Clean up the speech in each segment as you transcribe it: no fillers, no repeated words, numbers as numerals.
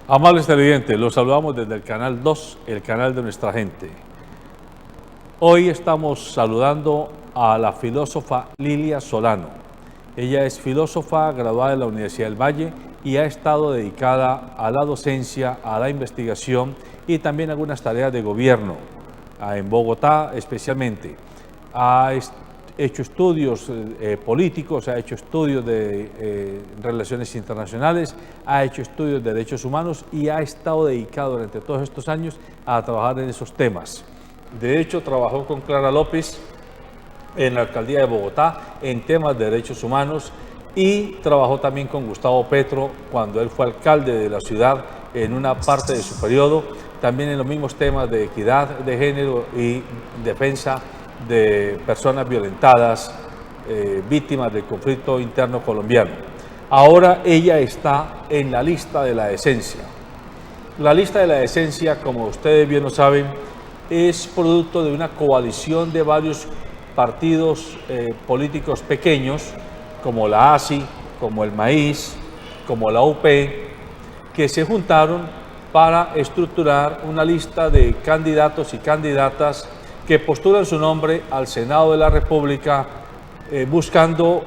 Amables televidentes, los saludamos desde el Canal 2, el canal de nuestra gente. Hoy estamos saludando a la filósofa Lilia Solano. Ella es filósofa graduada de la Universidad del Valle y ha estado dedicada a la docencia, a la investigación y también algunas tareas de gobierno, en Bogotá especialmente. Ha hecho estudios políticos, ha hecho estudios de relaciones internacionales, ha hecho estudios de derechos humanos y ha estado dedicado durante todos estos años a trabajar en esos temas. De hecho, trabajó con Clara López en la alcaldía de Bogotá en temas de derechos humanos y trabajó también con Gustavo Petro cuando él fue alcalde de la ciudad en una parte de su periodo, también en los mismos temas de equidad de género y defensa de personas violentadas, víctimas del conflicto interno colombiano. Ahora ella está en la lista de la decencia. La lista de la decencia, como ustedes bien lo saben, es producto de una coalición de varios partidos políticos pequeños, como la ASI, como el Maíz, como la UP, que se juntaron para estructurar una lista de candidatos y candidatas que postulan su nombre al Senado de la República buscando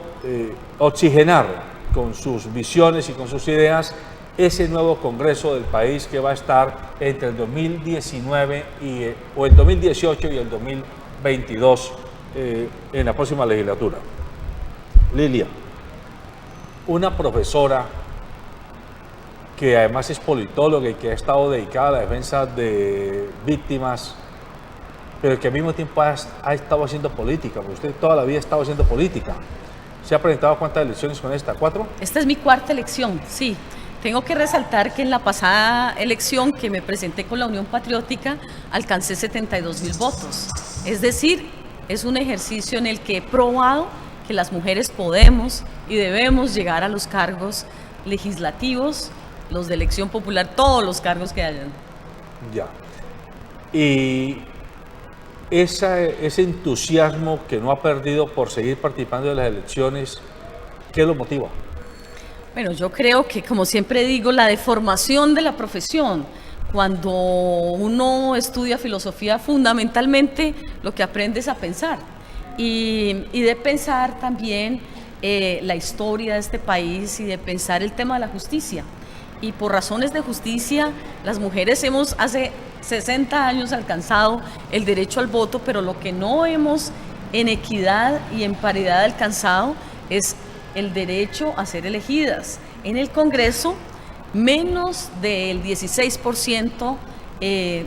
oxigenar con sus visiones y con sus ideas ese nuevo Congreso del país que va a estar entre el 2019 o el 2018 y el 2022 en la próxima legislatura. Lilia, una profesora que además es politóloga y que ha estado dedicada a la defensa de víctimas, pero que al mismo tiempo ha estado haciendo política, porque usted toda la vida ha estado haciendo política. ¿Se ha presentado cuántas elecciones con esta? ¿4? Esta es mi cuarta elección, sí. Tengo que resaltar que en la pasada elección que me presenté con la Unión Patriótica alcancé 72.000 votos. Es decir, es un ejercicio en el que he probado que las mujeres podemos y debemos llegar a los cargos legislativos, los de elección popular, todos los cargos que hayan. Ya. Y ese entusiasmo que no ha perdido por seguir participando de las elecciones, ¿qué lo motiva? Bueno, yo creo que, como siempre digo, la deformación de la profesión. Cuando uno estudia filosofía, fundamentalmente lo que aprende es a pensar. Y de pensar también la historia de este país y de pensar el tema de la justicia. Y por razones de justicia, las mujeres hemos hace 60 años alcanzado el derecho al voto, pero lo que no hemos en equidad y en paridad alcanzado es el derecho a ser elegidas. En el Congreso, menos del 16%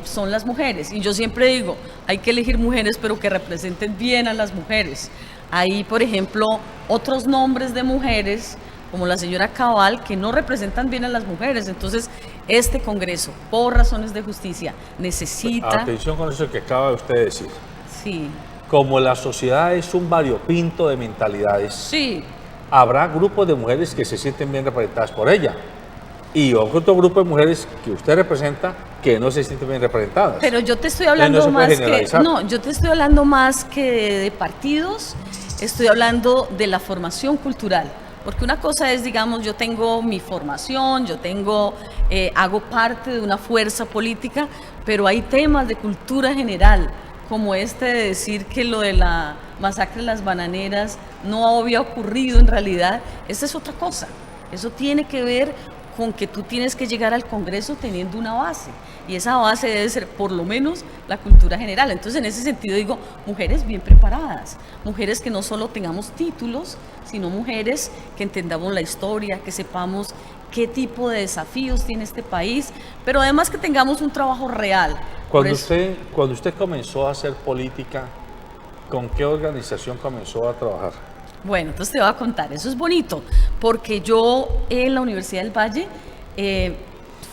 son las mujeres. Y yo siempre digo, hay que elegir mujeres, pero que representen bien a las mujeres. Hay, por ejemplo, otros nombres de mujeres, como la señora Cabal, que no representan bien a las mujeres. Entonces, este Congreso, por razones de justicia, necesita... Atención con eso que acaba de usted decir. Sí. Como la sociedad es un variopinto de mentalidades, Sí. Habrá grupos de mujeres que se sienten bien representadas por ella y otro grupo de mujeres que usted representa que no se sienten bien representadas. Pero yo te estoy hablando yo te estoy hablando más que de partidos, estoy hablando de la formación cultural. Porque una cosa es, digamos, yo tengo mi formación, hago parte de una fuerza política, pero hay temas de cultura general, como este de decir que lo de la masacre de las bananeras no había ocurrido en realidad. Esa es otra cosa. Eso tiene que ver con que tú tienes que llegar al Congreso teniendo una base, y esa base debe ser por lo menos la cultura general. Entonces, en ese sentido digo, mujeres bien preparadas, mujeres que no solo tengamos títulos, sino mujeres que entendamos la historia, que sepamos qué tipo de desafíos tiene este país, pero además que tengamos un trabajo real. Cuando usted comenzó a hacer política, ¿con qué organización comenzó a trabajar? Bueno, entonces te voy a contar, eso es bonito, porque yo en la Universidad del Valle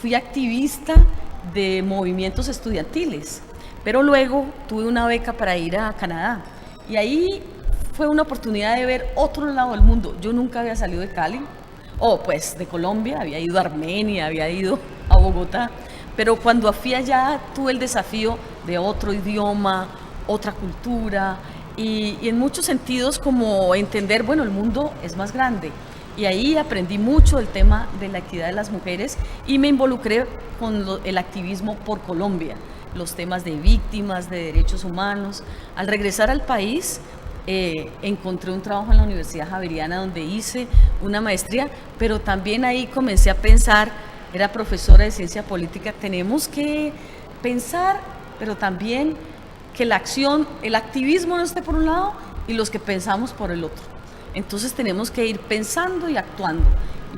fui activista de movimientos estudiantiles, pero luego tuve una beca para ir a Canadá, y ahí fue una oportunidad de ver otro lado del mundo. Yo nunca había salido de Cali, pues de Colombia, había ido a Armenia, había ido a Bogotá, pero cuando fui allá tuve el desafío de otro idioma, otra cultura, y en muchos sentidos como entender, bueno, el mundo es más grande Y ahí aprendí mucho del tema de la equidad de las mujeres y me involucré con el activismo por Colombia, los temas de víctimas, de derechos humanos. Al regresar al país, encontré un trabajo en la Universidad Javeriana donde hice una maestría, pero también ahí comencé a pensar, era profesora de ciencia política, tenemos que pensar, pero también que la acción, el activismo no esté por un lado y los que pensamos por el otro. Entonces tenemos que ir pensando y actuando.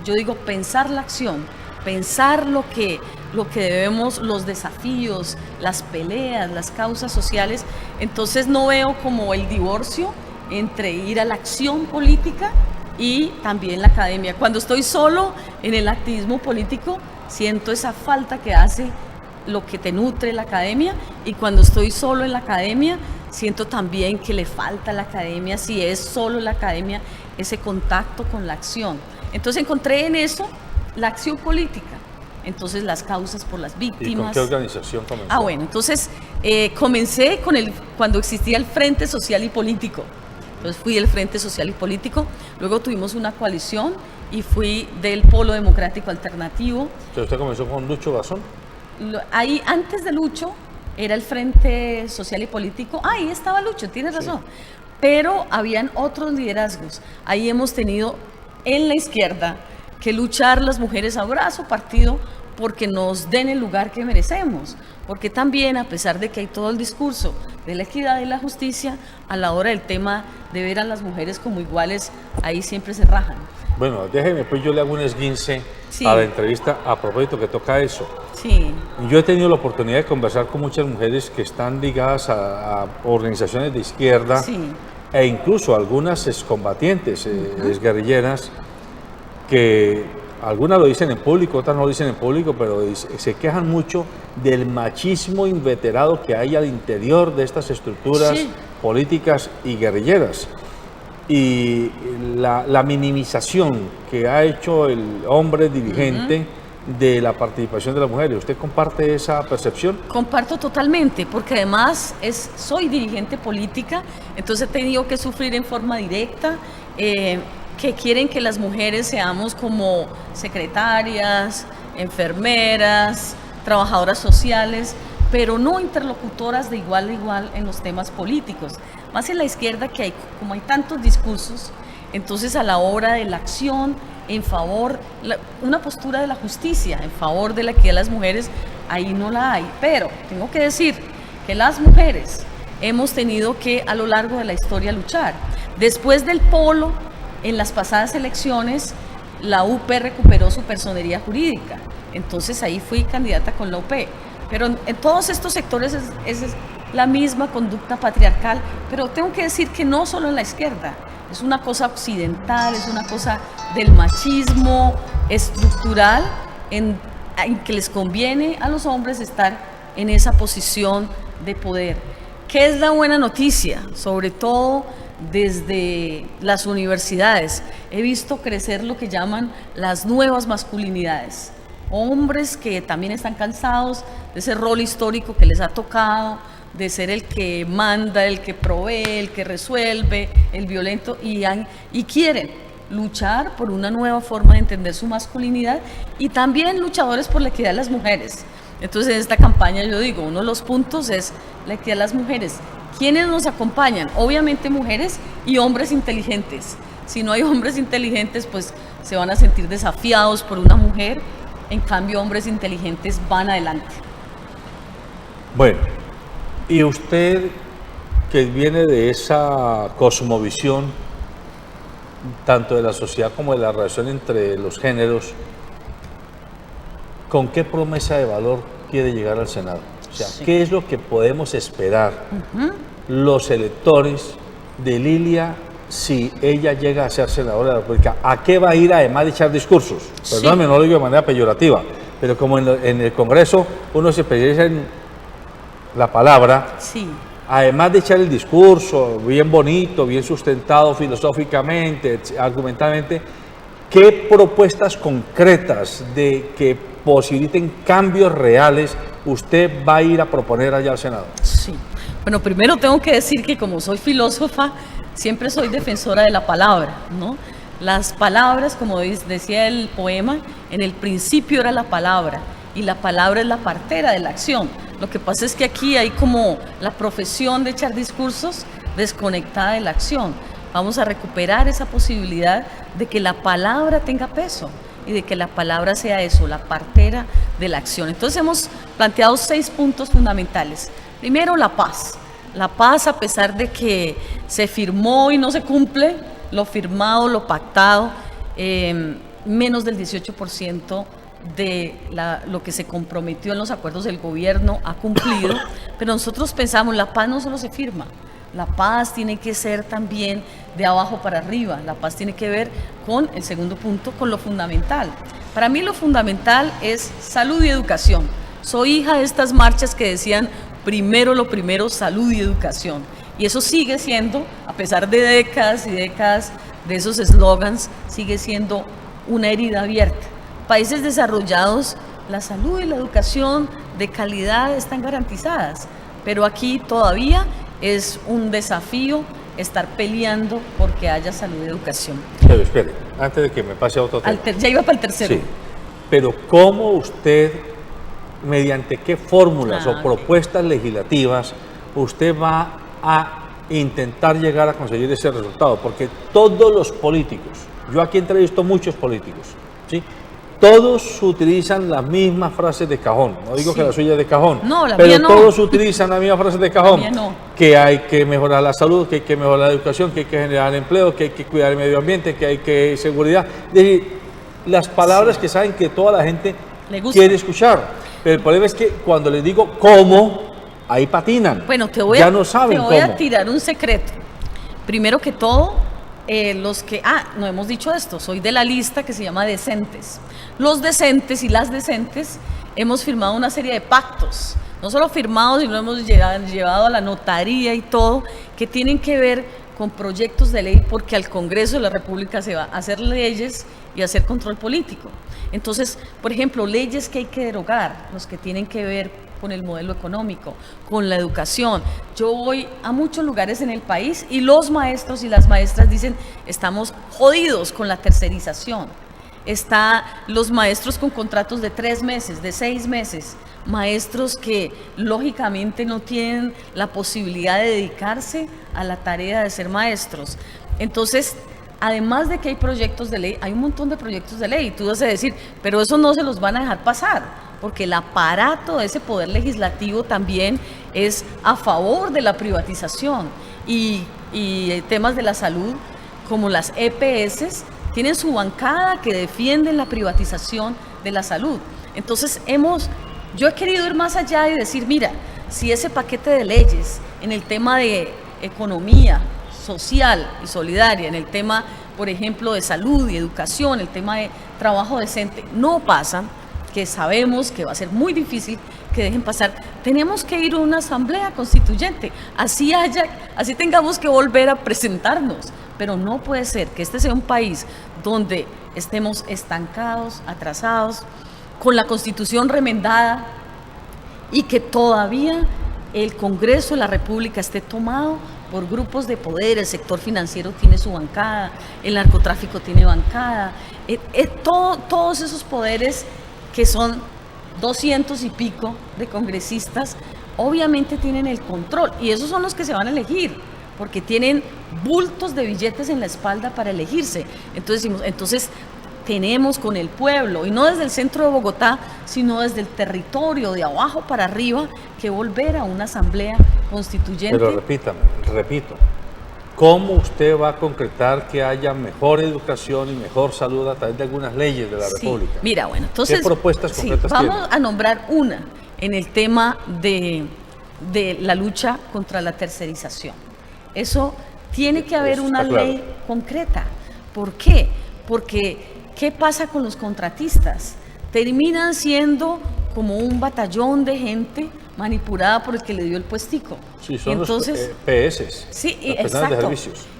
Yo digo pensar la acción, pensar lo que debemos, los desafíos, las peleas, las causas sociales. Entonces no veo como el divorcio entre ir a la acción política y también la academia. Cuando estoy solo en el activismo político, siento esa falta que hace lo que te nutre la academia, y cuando estoy solo en la academia, siento también que le falta a la academia, si es solo la academia, ese contacto con la acción. Entonces encontré en eso la acción política, entonces las causas por las víctimas. ¿Y con qué organización comenzó? Ah, bueno, entonces comencé cuando existía el Frente Social y Político. Entonces fui del Frente Social y Político, luego tuvimos una coalición y fui del Polo Democrático Alternativo. Entonces ¿usted comenzó con Lucho Garzón? Ahí, antes de Lucho, era el Frente Social y Político. Ahí estaba Lucho, tienes razón. Sí. Pero habían otros liderazgos. Ahí hemos tenido en la izquierda que luchar las mujeres a brazo partido porque nos den el lugar que merecemos. Porque también, a pesar de que hay todo el discurso de la equidad y la justicia, a la hora del tema de ver a las mujeres como iguales, ahí siempre se rajan. Bueno, déjeme, pues yo le hago un esguince sí. a la entrevista a propósito que toca eso. Sí. Yo he tenido la oportunidad de conversar con muchas mujeres que están ligadas a organizaciones de izquierda, sí. e incluso algunas excombatientes, exguerrilleras, que algunas lo dicen en público, otras no lo dicen en público, pero se quejan mucho del machismo inveterado que hay al interior de estas estructuras sí. políticas y guerrilleras. Y la minimización que ha hecho el hombre dirigente de la participación de las mujeres. ¿Usted comparte esa percepción? Comparto totalmente, porque además soy dirigente política, entonces he tenido que sufrir en forma directa que quieren que las mujeres seamos como secretarias, enfermeras, trabajadoras sociales, pero no interlocutoras de igual a igual en los temas políticos. Más en la izquierda, que como hay tantos discursos, entonces a la hora de la acción en favor, una postura de la justicia en favor de la equidad de las mujeres, ahí no la hay. Pero tengo que decir que las mujeres hemos tenido que a lo largo de la historia luchar. Después del polo, en las pasadas elecciones, la UP recuperó su personería jurídica, entonces ahí fui candidata con la UP. Pero en todos estos sectores es la misma conducta patriarcal, pero tengo que decir que no solo en la izquierda, es una cosa occidental, es una cosa del machismo estructural en que les conviene a los hombres estar en esa posición de poder. ¿Qué es la buena noticia? Sobre todo desde las universidades, he visto crecer lo que llaman las nuevas masculinidades. Hombres que también están cansados de ese rol histórico que les ha tocado, de ser el que manda, el que provee, el que resuelve, el violento, y quieren luchar por una nueva forma de entender su masculinidad, y también luchadores por la equidad de las mujeres. Entonces en esta campaña yo digo, uno de los puntos es la equidad de las mujeres. ¿Quiénes nos acompañan? Obviamente mujeres y hombres inteligentes. Si no hay hombres inteligentes, pues se van a sentir desafiados por una mujer. En cambio, hombres inteligentes van adelante. Bueno, y usted que viene de esa cosmovisión, tanto de la sociedad como de la relación entre los géneros, ¿con qué promesa de valor quiere llegar al Senado? O sea, sí. ¿Qué es lo que podemos esperar los electores de Lilia si ella llega a ser senadora de la República? ¿A qué va a ir además de echar discursos? Sí. Perdóname, no lo digo de manera peyorativa, pero como en el Congreso uno se especializa en la palabra, sí. Además de echar el discurso bien bonito, bien sustentado filosóficamente, argumentalmente, ¿qué propuestas concretas de que posibiliten cambios reales usted va a ir a proponer allá al Senado? Sí. Bueno, primero tengo que decir que como soy filósofa, siempre soy defensora de la palabra, ¿no? Las palabras, como decía el poema, en el principio era la palabra, y la palabra es la partera de la acción. Lo que pasa es que aquí hay como la profesión de echar discursos desconectada de la acción. Vamos a recuperar esa posibilidad de que la palabra tenga peso y de que la palabra sea eso, la partera de la acción. Entonces hemos planteado 6 puntos fundamentales. Primero, la paz. La paz, a pesar de que se firmó y no se cumple lo firmado, lo pactado, menos del 18% de lo que se comprometió en los acuerdos del gobierno ha cumplido, pero nosotros pensamos, la paz no solo se firma, la paz tiene que ser también de abajo para arriba, la paz tiene que ver con el segundo punto, con lo fundamental. Para mí lo fundamental es salud y educación. Soy hija de estas marchas que decían primero lo primero, salud y educación. Y eso sigue siendo, a pesar de décadas y décadas de esos eslogans, sigue siendo una herida abierta. Países desarrollados, la salud y la educación de calidad están garantizadas, pero aquí todavía es un desafío estar peleando porque haya salud y educación. Pero espere, antes de que me pase a otro tema. Ya iba para el tercero. Sí, pero ¿cómo usted, mediante qué fórmulas o propuestas legislativas, usted va a intentar llegar a conseguir ese resultado? Porque todos los políticos, yo aquí entrevisto muchos políticos, ¿sí?, todos utilizan las mismas frases de cajón. No digo que la suya es de cajón, no, la pero mía no. Todos utilizan las mismas frases de cajón. La mía no. Que hay que mejorar la salud, que hay que mejorar la educación, que hay que generar empleo, que hay que cuidar el medio ambiente, que hay que seguridad. Es decir, las palabras que saben que toda la gente quiere escuchar. Pero el problema es que cuando les digo cómo, ahí patinan. Bueno, ya no saben cómo. Te voy a tirar un secreto. Primero que todo, no hemos dicho esto, soy de la lista que se llama decentes. Los decentes y las decentes hemos firmado una serie de pactos, no solo firmados, sino hemos llevado a la notaría y todo, que tienen que ver con proyectos de ley, porque al Congreso de la República se va a hacer leyes y hacer control político. Entonces, por ejemplo, leyes que hay que derogar, los que tienen que ver con el modelo económico, con la educación. Yo voy a muchos lugares en el país y los maestros y las maestras dicen, estamos jodidos con la tercerización. Los maestros con contratos de 3 meses, de 6 meses, maestros que lógicamente no tienen la posibilidad de dedicarse a la tarea de ser maestros. Entonces, además de que hay proyectos de ley, hay un montón de proyectos de ley, y tú vas a decir, pero eso no se los van a dejar pasar, porque el aparato de ese poder legislativo también es a favor de la privatización, y temas de la salud, como las EPS, tienen su bancada que defienden la privatización de la salud. Entonces, yo he querido ir más allá y decir, mira, si ese paquete de leyes en el tema de economía social y solidaria, en el tema, por ejemplo, de salud y educación, el tema de trabajo decente, no pasan, que sabemos que va a ser muy difícil que dejen pasar, tenemos que ir a una asamblea constituyente, así tengamos que volver a presentarnos, pero no puede ser que este sea un país donde estemos estancados, atrasados, con la Constitución remendada y que todavía el Congreso de la República esté tomado por grupos de poder. El sector financiero tiene su bancada, el narcotráfico tiene bancada, todos esos poderes que son 200 y pico de congresistas, obviamente tienen el control, y esos son los que se van a elegir, porque tienen bultos de billetes en la espalda para elegirse. Entonces tenemos con el pueblo, y no desde el centro de Bogotá, sino desde el territorio, de abajo para arriba, que volver a una asamblea constituyente. Pero repito, ¿cómo usted va a concretar que haya mejor educación y mejor salud a través de algunas leyes de la República? Mira, bueno, entonces, ¿qué propuestas concretas tiene? Vamos a nombrar una en el tema de la lucha contra la tercerización. Eso tiene que haber una ley concreta. ¿Por qué? Porque ¿qué pasa con los contratistas? Terminan siendo como un batallón de gente manipulada por el que le dio el puestico. Sí, son los PS. Sí, exacto.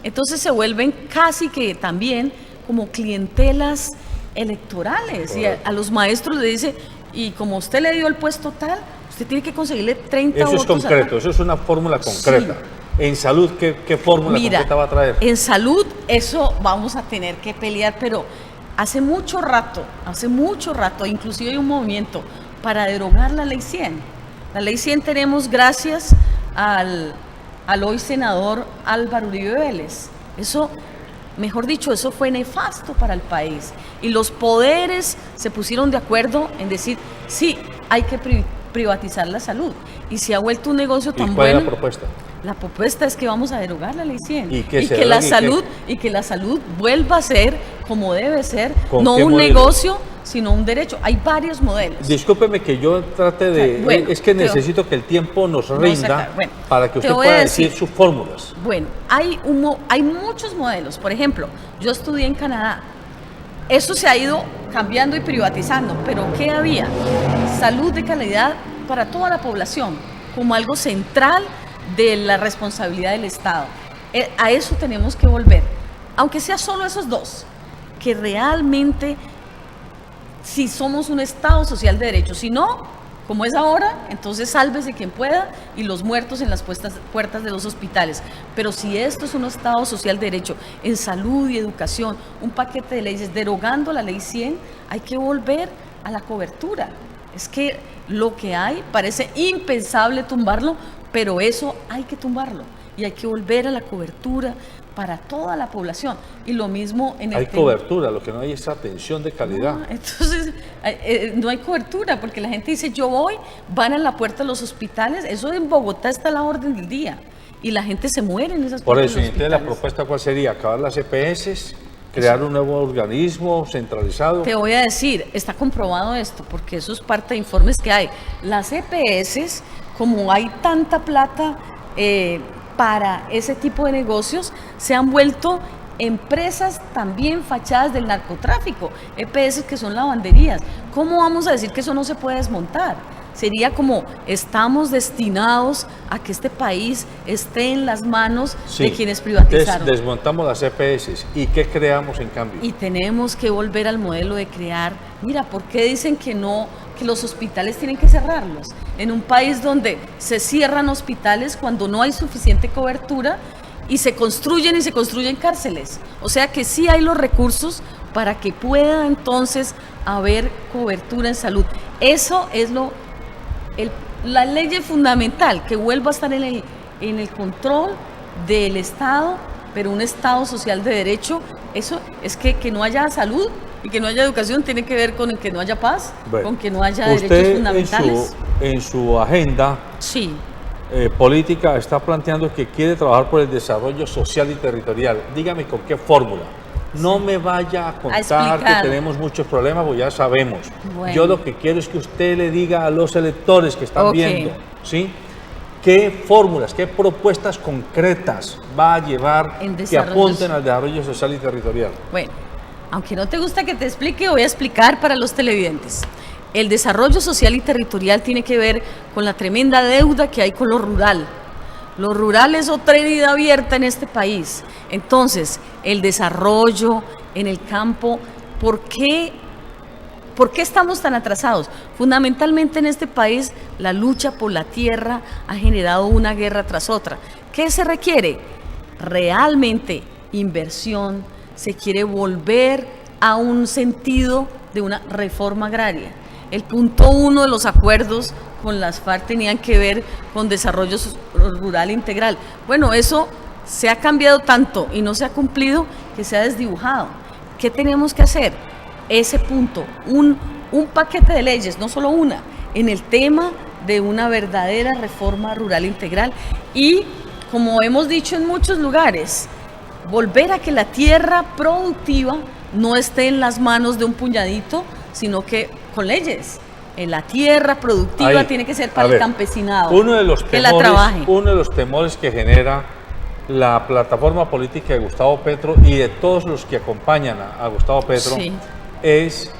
Entonces se vuelven casi que también como clientelas electorales. Y a los maestros le dice, y como usted le dio el puesto tal, usted tiene que conseguirle 30 votos. Eso es concreto, eso es una fórmula concreta. Sí. En salud, ¿qué fórmula concreta va a traer? En salud eso vamos a tener que pelear, pero hace mucho rato, inclusive hay un movimiento para derogar la ley 100. La ley 100 tenemos gracias al hoy senador Álvaro Uribe Vélez. Eso, mejor dicho, eso fue nefasto para el país. Y los poderes se pusieron de acuerdo en decir, sí, hay que privatizar la salud. Y se ha vuelto un negocio tan bueno. ¿Y cuál es la propuesta? La propuesta es que vamos a derogar la ley 100 y que la salud vuelva a ser como debe ser, no un negocio, sino un derecho. Hay varios modelos. Discúlpeme que yo trate de... Bueno, es que necesito que el tiempo nos rinda para que usted pueda decir sus fórmulas. Bueno, hay muchos modelos. Por ejemplo, yo estudié en Canadá. Eso se ha ido cambiando y privatizando, pero ¿qué había? Salud de calidad para toda la población, como algo central de la responsabilidad del Estado. A eso tenemos que volver, aunque sea solo esos dos, que realmente si somos un Estado social de derecho, si no, como es ahora, entonces sálvese quien pueda y los muertos en las puertas de los hospitales. Pero si esto es un Estado social de derecho en salud y educación, un paquete de leyes derogando la ley 100, hay que volver a la cobertura. Es que lo que hay parece impensable tumbarlo, pero eso hay que tumbarlo y hay que volver a la cobertura para toda la población. Y lo mismo en el Hay cobertura, lo que no hay es atención de calidad. No, entonces, no hay cobertura, porque la gente dice, yo voy, van a la puerta de los hospitales, eso en Bogotá está a la orden del día, y la gente se muere en esas puertas. Por eso, de los entonces, la propuesta, ¿cuál sería? ¿Acabar las EPS? ¿Crear un nuevo organismo centralizado? Te voy a decir, está comprobado esto, porque eso es parte de informes que hay. Las EPS, como hay tanta plata para ese tipo de negocios, se han vuelto empresas también fachadas del narcotráfico, EPS que son lavanderías. ¿Cómo vamos a decir que eso no se puede desmontar? Sería como, estamos destinados a que este país esté en las manos de quienes privatizaron. Desmontamos las EPS, ¿y qué creamos en cambio? Y tenemos que volver al modelo de crear, mira, ¿por qué dicen que no, que los hospitales tienen que cerrarlos? En un país donde se cierran hospitales cuando no hay suficiente cobertura y se construyen cárceles. O sea que sí hay los recursos para que pueda entonces haber cobertura en salud. Eso es la ley fundamental, que vuelva a estar en el control del Estado, pero un Estado social de derecho. Eso es que no haya salud y que no haya educación, tiene que ver con el que no haya paz, con que no haya derechos fundamentales. En su agenda política está planteando que quiere trabajar por el desarrollo social y territorial. Dígame con qué fórmula. No me vaya a contar que tenemos muchos problemas, pues ya sabemos. Bueno. Yo lo que quiero es que usted le diga a los electores que están viendo, ¿sí?, qué fórmulas, qué propuestas concretas va a llevar que apunten al desarrollo social y territorial. Bueno, aunque no te gusta que te explique, voy a explicar para los televidentes. El desarrollo social y territorial tiene que ver con la tremenda deuda que hay con lo rural. Lo rural es otra herida abierta en este país. Entonces, el desarrollo en el campo, ¿por qué estamos tan atrasados? Fundamentalmente en este país, la lucha por la tierra ha generado una guerra tras otra. ¿Qué se requiere? Realmente inversión, se quiere volver a un sentido de una reforma agraria. El punto 1 de los acuerdos con las FARC tenían que ver con desarrollo rural integral. Bueno, eso se ha cambiado tanto y no se ha cumplido que se ha desdibujado. ¿Qué tenemos que hacer? Ese punto, un paquete de leyes, no solo una, en el tema de una verdadera reforma rural integral y, como hemos dicho en muchos lugares, volver a que la tierra productiva no esté en las manos de un puñadito, sino que con leyes. La tierra productiva tiene que ser para el campesinado, uno de los temores que genera la plataforma política de Gustavo Petro y de todos los que acompañan a Gustavo Petro es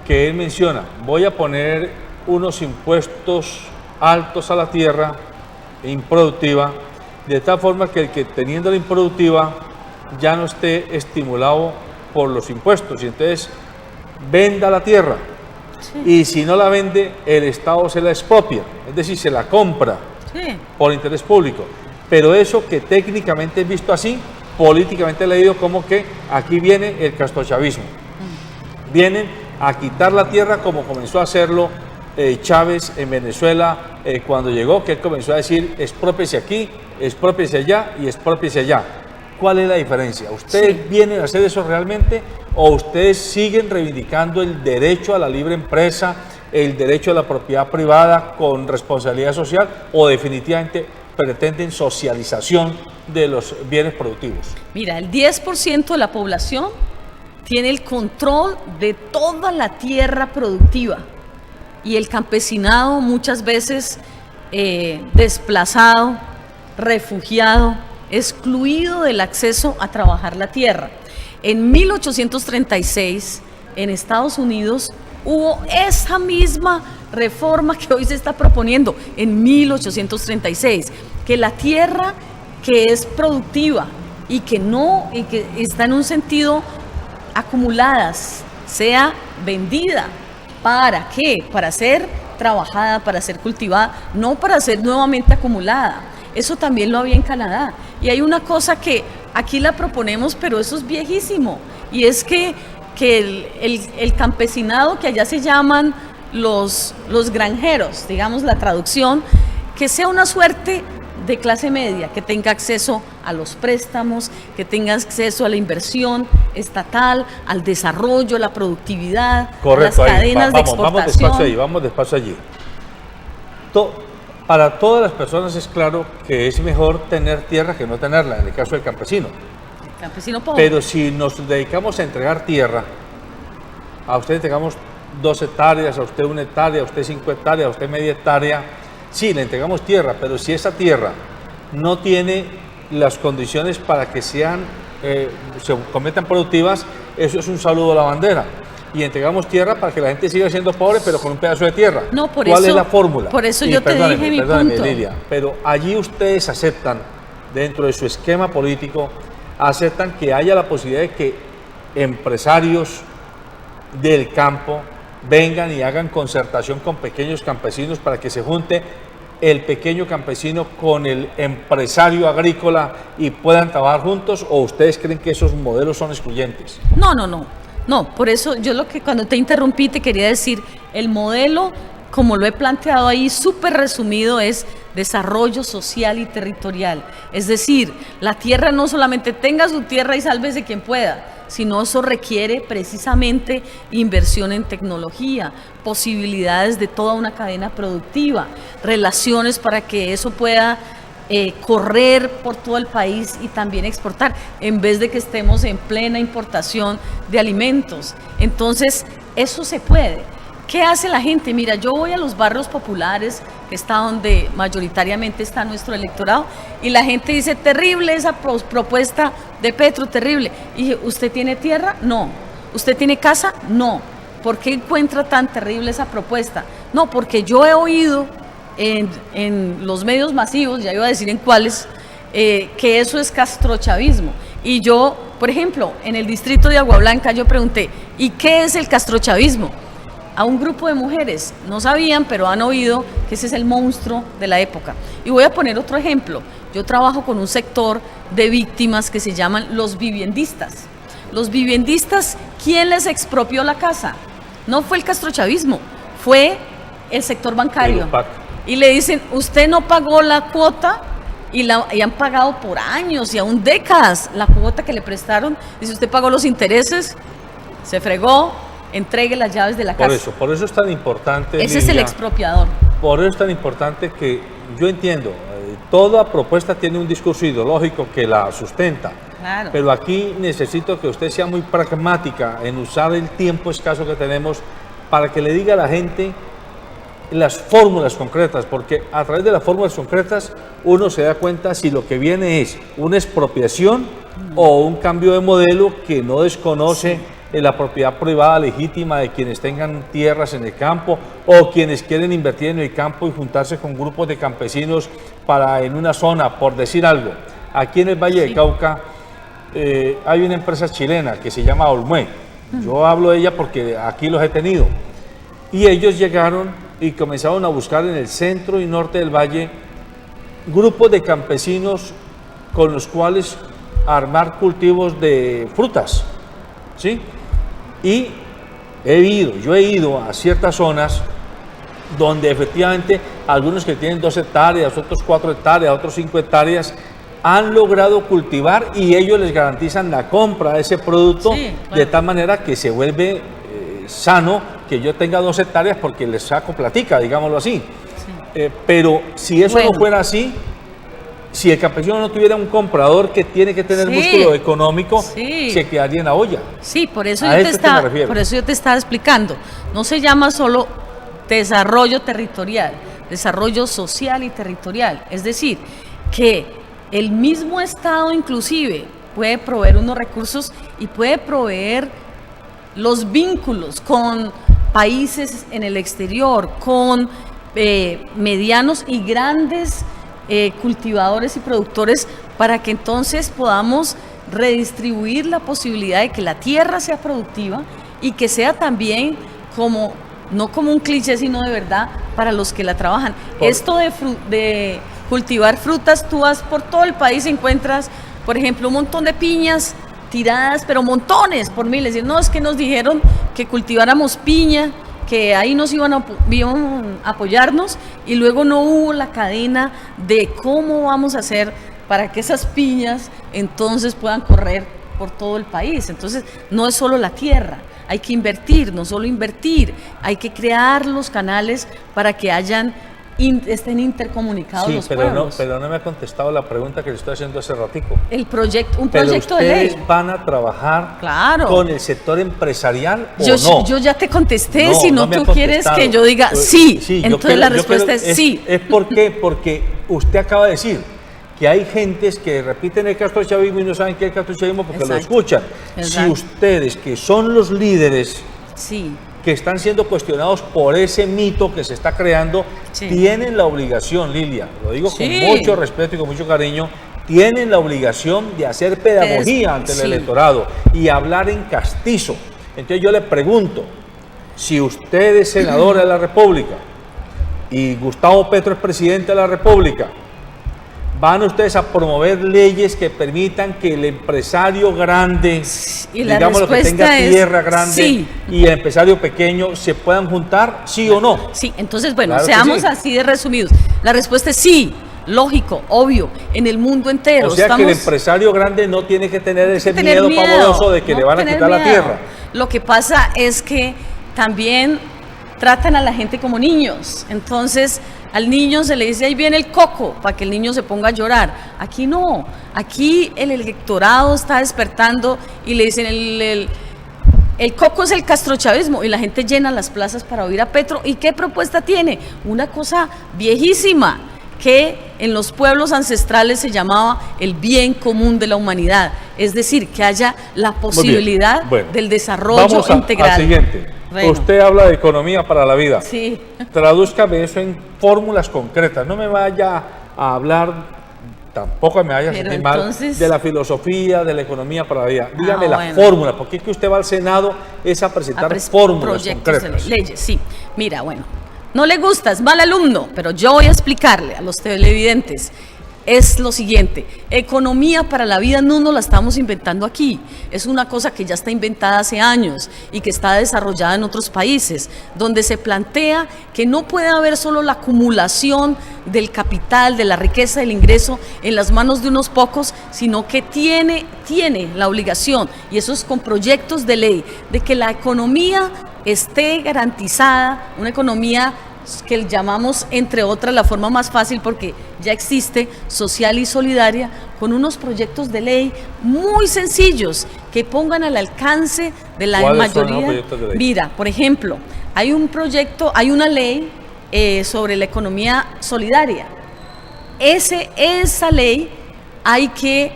que él menciona, voy a poner unos impuestos altos a la tierra improductiva, de tal forma que el que teniendo la improductiva ya no esté estimulado por los impuestos y entonces venda la tierra. Y si no la vende, el Estado se la expropia, es decir, se la compra por interés público. Pero eso que técnicamente es visto así, políticamente leído como que aquí viene el castrochavismo. Vienen a quitar la tierra como comenzó a hacerlo Chávez en Venezuela cuando llegó, que él comenzó a decir exprópiese aquí, exprópiese allá y exprópiese allá. ¿Cuál es la diferencia? ¿Ustedes vienen a hacer eso realmente o ustedes siguen reivindicando el derecho a la libre empresa, el derecho a la propiedad privada con responsabilidad social o definitivamente pretenden socialización de los bienes productivos? Mira, el 10% de la población tiene el control de toda la tierra productiva y el campesinado muchas veces desplazado, refugiado, excluido del acceso a trabajar la tierra. En 1836, en Estados Unidos, hubo esa misma reforma que hoy se está proponiendo en 1836, que la tierra que es productiva y que está en un sentido acumuladas, sea vendida. ¿Para qué? Para ser trabajada, para ser cultivada, no para ser nuevamente acumulada. Eso también lo había en Canadá. Y hay una cosa que aquí la proponemos, pero eso es viejísimo, y es que el campesinado, que allá se llaman los granjeros, digamos la traducción, que sea una suerte de clase media, que tenga acceso a los préstamos, que tenga acceso a la inversión estatal, al desarrollo, a la productividad, correcto, a las cadenas de exportación. Vamos despacio allí. Para todas las personas es claro que es mejor tener tierra que no tenerla, en el caso del campesino. El campesino pobre. Pero si nos dedicamos a entregar tierra, a usted entregamos 2 hectáreas, a usted 1 hectárea, a usted 5 hectáreas, a usted media hectárea, sí, le entregamos tierra, pero si esa tierra no tiene las condiciones para que se conviertan productivas, eso es un saludo a la bandera. Y entregamos tierra para que la gente siga siendo pobre, pero con un pedazo de tierra. No, ¿Cuál es la fórmula? Por eso yo te dije mi punto. Lilia, pero allí ustedes aceptan, dentro de su esquema político, aceptan que haya la posibilidad de que empresarios del campo vengan y hagan concertación con pequeños campesinos para que se junte el pequeño campesino con el empresario agrícola y puedan trabajar juntos, o ustedes creen que esos modelos son excluyentes? No, por eso yo cuando te interrumpí te quería decir, el modelo, como lo he planteado ahí, súper resumido, es desarrollo social y territorial. Es decir, la tierra no solamente tenga su tierra y sálvese quien pueda, sino eso requiere precisamente inversión en tecnología, posibilidades de toda una cadena productiva, relaciones para que eso pueda correr por todo el país y también exportar, en vez de que estemos en plena importación de alimentos. Entonces, eso se puede. ¿Qué hace la gente? Mira, yo voy a los barrios populares, que está donde mayoritariamente está nuestro electorado, y la gente dice, terrible esa propuesta de Petro, terrible. Y dije, ¿usted tiene tierra? No. ¿Usted tiene casa? No. ¿Por qué encuentra tan terrible esa propuesta? No, porque yo he oído en los medios masivos, ya iba a decir en cuáles, que eso es castrochavismo. Y yo, por ejemplo, en el distrito de Agua Blanca, yo pregunté, ¿y qué es el castrochavismo? A un grupo de mujeres, no sabían, pero han oído que ese es el monstruo de la época. Y voy a poner otro ejemplo. Yo trabajo con un sector de víctimas que se llaman los viviendistas. Los viviendistas, ¿quién les expropió la casa? No fue el castrochavismo, fue el sector bancario. Y le dicen, usted no pagó la cuota, y han pagado por años y aún décadas la cuota que le prestaron. Dice, usted pagó los intereses, se fregó, entregue las llaves de la casa. Por eso es tan importante. Ese es el expropiador. Por eso es tan importante que yo entiendo, toda propuesta tiene un discurso ideológico que la sustenta. Claro. Pero aquí necesito que usted sea muy pragmática en usar el tiempo escaso que tenemos para que le diga a la gente las fórmulas concretas, porque a través de las fórmulas concretas uno se da cuenta si lo que viene es una expropiación o un cambio de modelo que no desconoce la propiedad privada legítima de quienes tengan tierras en el campo o quienes quieren invertir en el campo y juntarse con grupos de campesinos para en una zona, por decir algo. Aquí en el Valle de Cauca hay una empresa chilena que se llama Olmué. Yo hablo de ella porque aquí los he tenido. Y ellos llegaron y comenzaron a buscar en el centro y norte del valle grupos de campesinos con los cuales armar cultivos de frutas, ¿sí? Y yo he ido a ciertas zonas donde efectivamente algunos que tienen 2 hectáreas, otros 4 hectáreas, otros 5 hectáreas, han logrado cultivar y ellos les garantizan la compra de ese producto, sí, claro, de tal manera que se vuelve sano que yo tenga 2 hectáreas porque les saco platica, digámoslo así. Sí. Pero si eso no fuera así, si el campesino no tuviera un comprador que tiene que tener músculo económico, se quedaría en la olla. Sí, por eso yo te estaba explicando. No se llama solo desarrollo territorial, desarrollo social y territorial. Es decir, que el mismo Estado inclusive puede proveer unos recursos y puede proveer los vínculos con países en el exterior, con medianos y grandes cultivadores y productores, para que entonces podamos redistribuir la posibilidad de que la tierra sea productiva y que sea también como, no como un cliché, sino de verdad para los que la trabajan. Esto de cultivar frutas, tú vas por todo el país y encuentras, por ejemplo, un montón de piñas tiradas, pero montones, por miles. Y no, es que nos dijeron que cultiváramos piña, que ahí nos iban a apoyarnos, y luego no hubo la cadena de cómo vamos a hacer para que esas piñas entonces puedan correr por todo el país. Entonces no es solo la tierra, hay que invertir, no solo invertir, hay que crear los canales para que estén intercomunicados los pueblos. Pero no me ha contestado la pregunta que le estoy haciendo hace ratico. Un proyecto de ley. ¿Ustedes van a trabajar con el sector empresarial o no? Yo ya te contesté, si no tú quieres que yo diga sí, entonces la respuesta es sí. ¿Es por qué? Porque usted acaba de decir que hay gentes que repiten el castrochavismo y no saben qué es el castrochavismo porque lo escuchan. Si ustedes, que son los líderes, que están siendo cuestionados por ese mito que se está creando, tienen la obligación, Lilia, lo digo con mucho respeto y con mucho cariño, tienen la obligación de hacer pedagogía ante el electorado y hablar en castizo. Entonces yo le pregunto, si usted es senadora de la República y Gustavo Petro es presidente de la República, ¿van ustedes a promover leyes que permitan que el empresario grande, digamos lo que tenga tierra grande, y el empresario pequeño se puedan juntar, sí o no? Sí, entonces bueno, seamos así de resumidos. La respuesta es sí, lógico, obvio, en el mundo entero. O sea que el empresario grande no tiene que tener ese miedo pavoroso de que le van a quitar la tierra. Lo que pasa es que también tratan a la gente como niños. Entonces al niño se le dice, ahí viene el coco, para que el niño se ponga a llorar. Aquí no, aquí el electorado está despertando y le dicen, el coco es el castrochavismo, y la gente llena las plazas para oír a Petro. ¿Y qué propuesta tiene? Una cosa viejísima, que en los pueblos ancestrales se llamaba el bien común de la humanidad, es decir, que haya la posibilidad del desarrollo integral. Al siguiente. Usted habla de economía para la vida. Sí. Tradúzcame eso en fórmulas concretas. No me vaya a hablar, tampoco me vaya a sentir mal, de la filosofía, de la economía para la vida. Dígame la fórmula, porque es que usted va al Senado es a presentar fórmulas concretas. Leyes, sí. Mira, bueno, no le gusta, es mal alumno, pero yo voy a explicarle a los televidentes. Es lo siguiente, economía para la vida no nos la estamos inventando aquí, es una cosa que ya está inventada hace años y que está desarrollada en otros países, donde se plantea que no puede haber solo la acumulación del capital, de la riqueza, del ingreso en las manos de unos pocos, sino que tiene la obligación, y eso es con proyectos de ley, de que la economía esté garantizada, una economía que llamamos, entre otras, la forma más fácil porque ya existe, social y solidaria, con unos proyectos de ley muy sencillos que pongan al alcance de la mayoría. ¿Cuáles son los proyectos de ley? Mira, por ejemplo, hay una ley sobre la economía solidaria. Esa ley hay que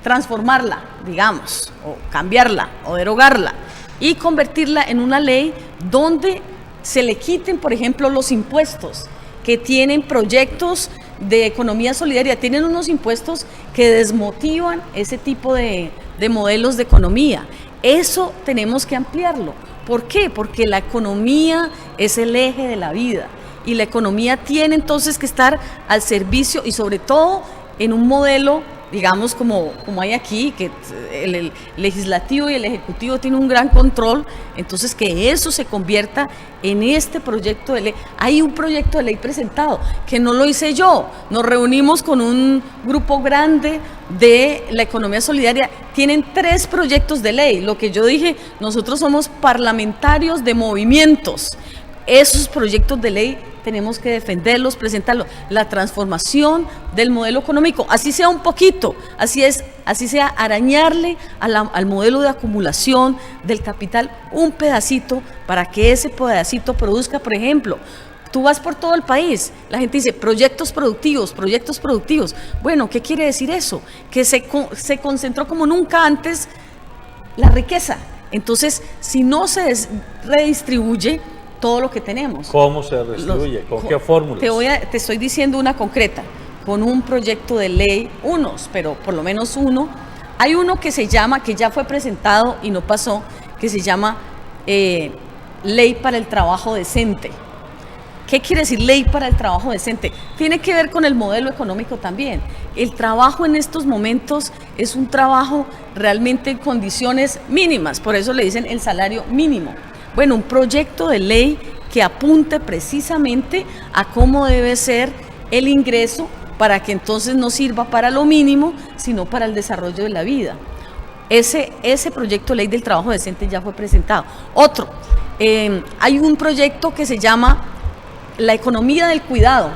transformarla, digamos, o cambiarla, o derogarla, y convertirla en una ley donde se le quiten, por ejemplo, los impuestos que tienen proyectos de economía solidaria. Tienen unos impuestos que desmotivan ese tipo de modelos de economía. Eso tenemos que ampliarlo. ¿Por qué? Porque la economía es el eje de la vida y la economía tiene entonces que estar al servicio y sobre todo en un modelo, digamos, como hay aquí, que el legislativo y el ejecutivo tienen un gran control, entonces que eso se convierta en este proyecto de ley. Hay un proyecto de ley presentado, que no lo hice yo, nos reunimos con un grupo grande de la economía solidaria, tienen 3 proyectos de ley, lo que yo dije, nosotros somos parlamentarios de movimientos, esos proyectos de ley tenemos que defenderlos, presentarlos, la transformación del modelo económico, así sea un poquito, así sea arañarle al modelo de acumulación del capital un pedacito para que ese pedacito produzca, por ejemplo, tú vas por todo el país, la gente dice proyectos productivos, bueno, ¿qué quiere decir eso? Que se concentró como nunca antes la riqueza, entonces si no se redistribuye todo lo que tenemos. ¿Cómo se redistribuye? ¿Con qué fórmulas? Te estoy diciendo una concreta, con un proyecto de ley, pero por lo menos uno. Hay uno que se llama, que ya fue presentado y no pasó, que se llama Ley para el Trabajo Decente. ¿Qué quiere decir ley para el trabajo decente? Tiene que ver con el modelo económico también. El trabajo en estos momentos es un trabajo realmente en condiciones mínimas, por eso le dicen el salario mínimo. Bueno, un proyecto de ley que apunte precisamente a cómo debe ser el ingreso para que entonces no sirva para lo mínimo, sino para el desarrollo de la vida. Ese proyecto de ley del trabajo decente ya fue presentado. Otro, hay un proyecto que se llama la economía del cuidado,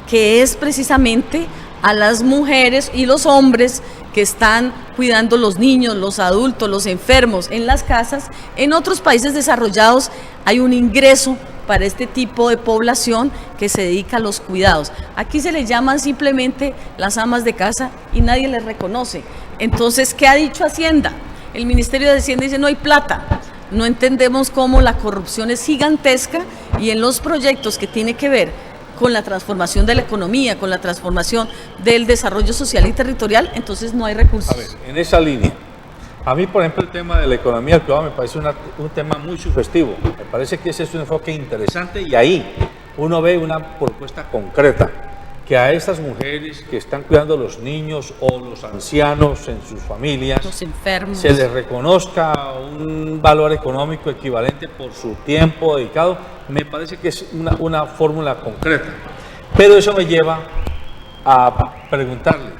que es precisamente a las mujeres y los hombres que están cuidando los niños, los adultos, los enfermos en las casas. En otros países desarrollados hay un ingreso para este tipo de población que se dedica a los cuidados. Aquí se les llaman simplemente las amas de casa y nadie les reconoce. Entonces, ¿qué ha dicho Hacienda? El Ministerio de Hacienda dice no hay plata. No entendemos cómo la corrupción es gigantesca y en los proyectos que tiene que ver con la transformación de la economía, con la transformación del desarrollo social y territorial, entonces no hay recursos. A ver, en esa línea, a mí, por ejemplo, el tema de la economía privada me parece un tema muy sugestivo. Me parece que ese es un enfoque interesante y ahí uno ve una propuesta concreta, que a estas mujeres que están cuidando a los niños o los ancianos en sus familias, los enfermos, se les reconozca un valor económico equivalente por su tiempo dedicado. Me parece que es una fórmula concreta, pero eso me lleva a preguntarle,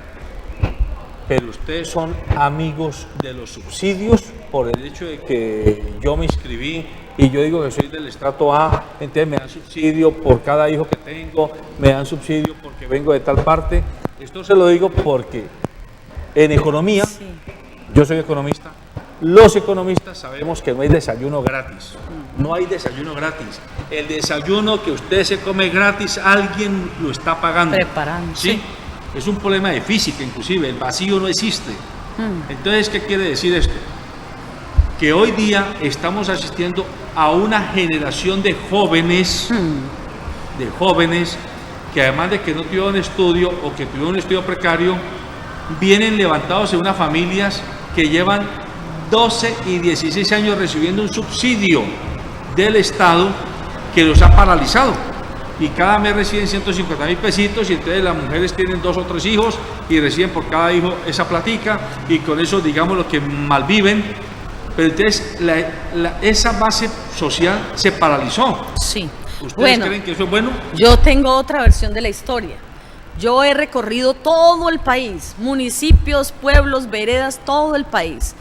¿pero ustedes son amigos de los subsidios por el hecho de que yo me inscribí y yo digo que soy del estrato A, entonces me dan subsidio por cada hijo que tengo, me dan subsidio porque vengo de tal parte? Esto se lo digo porque en economía, sí, yo soy economista, los economistas sabemos que no hay desayuno gratis, no hay desayuno gratis. El desayuno que usted se come gratis, alguien lo está pagando. Preparando. ¿Sí? Es un problema de física, inclusive, el vacío no existe. Entonces, ¿qué quiere decir esto? Que hoy día estamos asistiendo a una generación de jóvenes, que además de que no tuvieron estudio o que tuvieron un estudio precario, vienen levantados de unas familias que llevan 12 y 16 años recibiendo un subsidio del Estado que los ha paralizado. Y cada mes reciben 150.000 pesitos y entonces las mujeres tienen 2 o 3 hijos y reciben por cada hijo esa platica y con eso, digamos, lo que malviven. Pero entonces esa base social se paralizó. Sí. ¿Ustedes creen que eso es bueno? Yo tengo otra versión de la historia. Yo he recorrido todo el país, municipios, pueblos, veredas, todo el país.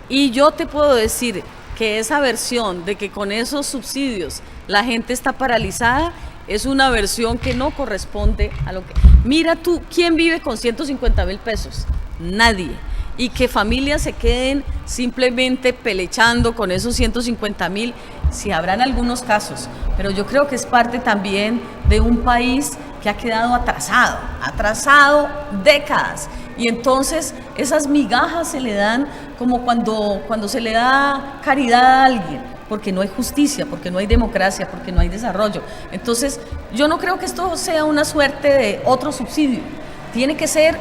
Y yo te puedo decir que esa versión de que con esos subsidios la gente está paralizada es una versión que no corresponde a lo que... Mira tú, ¿quién vive con 150.000 pesos? Nadie. Y que familias se queden simplemente pelechando con esos 150.000, sí habrán algunos casos, pero yo creo que es parte también de un país que ha quedado atrasado décadas, y entonces esas migajas se le dan como cuando se le da caridad a alguien, porque no hay justicia, porque no hay democracia, porque no hay desarrollo. Entonces yo no creo que esto sea una suerte de otro subsidio, tiene que ser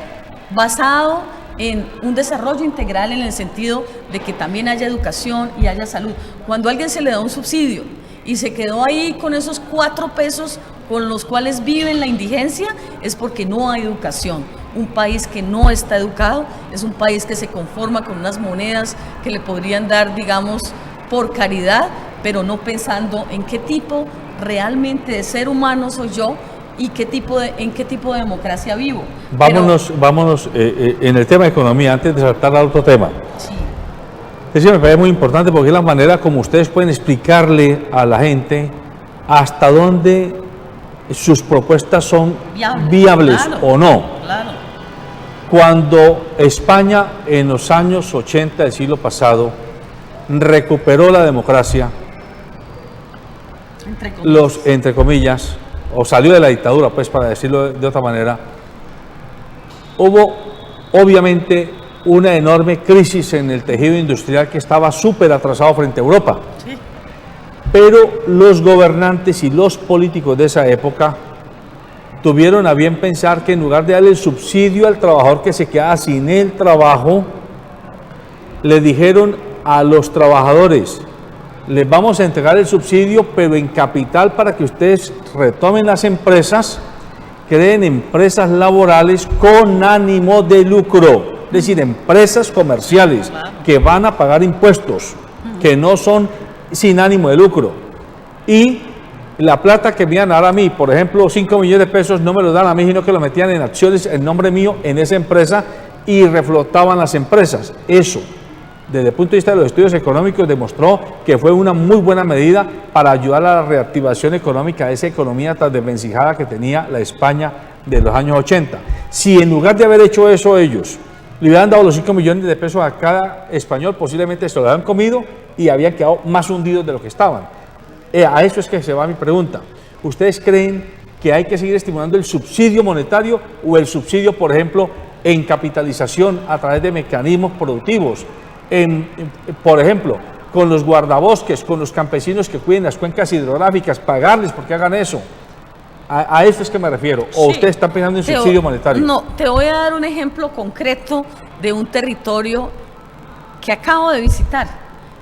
basado en un desarrollo integral en el sentido de que también haya educación y haya salud. Cuando a alguien se le da un subsidio y se quedó ahí con esos 4 pesos con los cuales viven la indigencia es porque no hay educación. Un país que no está educado es un país que se conforma con unas monedas que le podrían dar, digamos, por caridad, pero no pensando en qué tipo realmente de ser humano soy yo y en qué tipo de democracia vivo. Vámonos en el tema de economía, antes de saltar al otro tema. Sí. Eso me parece muy importante porque es la manera como ustedes pueden explicarle a la gente hasta dónde sus propuestas son viables claro, o no. Claro. Cuando España en los años 80 del siglo pasado recuperó la democracia, entre comillas, o salió de la dictadura, pues para decirlo de otra manera, hubo obviamente una enorme crisis en el tejido industrial que estaba súper atrasado frente a Europa. Sí. Pero los gobernantes y los políticos de esa época tuvieron a bien pensar que en lugar de darle el subsidio al trabajador que se quedaba sin el trabajo, le dijeron a los trabajadores: les vamos a entregar el subsidio, pero en capital, para que ustedes retomen las empresas, creen empresas laborales con ánimo de lucro, es decir, empresas comerciales que van a pagar impuestos, que no son sin ánimo de lucro. Y la plata que me iban a dar a mí, por ejemplo, 5 millones de pesos, no me lo dan a mí, sino que lo metían en acciones en nombre mío en esa empresa y reflotaban las empresas. Eso, desde el punto de vista de los estudios económicos, demostró que fue una muy buena medida para ayudar a la reactivación económica de esa economía tan desvencijada que tenía la España de los años 80. Si en lugar de haber hecho eso ellos le hubieran dado los 5 millones de pesos a cada español, posiblemente se lo habían comido y habían quedado más hundidos de lo que estaban. A eso es que se va mi pregunta. ¿Ustedes creen que hay que seguir estimulando el subsidio monetario o el subsidio, por ejemplo, en capitalización a través de mecanismos productivos? Por ejemplo, con los guardabosques, con los campesinos que cuiden las cuencas hidrográficas, pagarles porque hagan eso. A eso es que me refiero. ¿O ustedes están pensando en subsidio monetario? No, te voy a dar un ejemplo concreto de un territorio que acabo de visitar.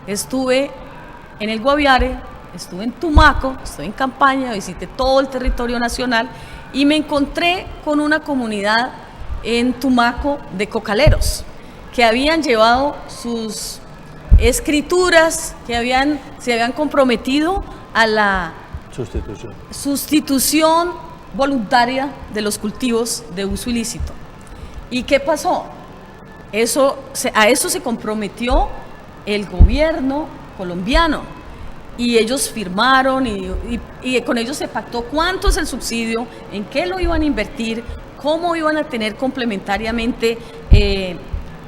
Estuve en el Guaviare, estuve en Tumaco, estoy en campaña, visité todo el territorio nacional y me encontré con una comunidad en Tumaco de cocaleros que habían llevado sus escrituras, que se habían comprometido a la sustitución voluntaria de los cultivos de uso ilícito. ¿Y qué pasó? A eso se comprometió el gobierno colombiano y ellos firmaron y con ellos se pactó cuánto es el subsidio, en qué lo iban a invertir, cómo iban a tener complementariamente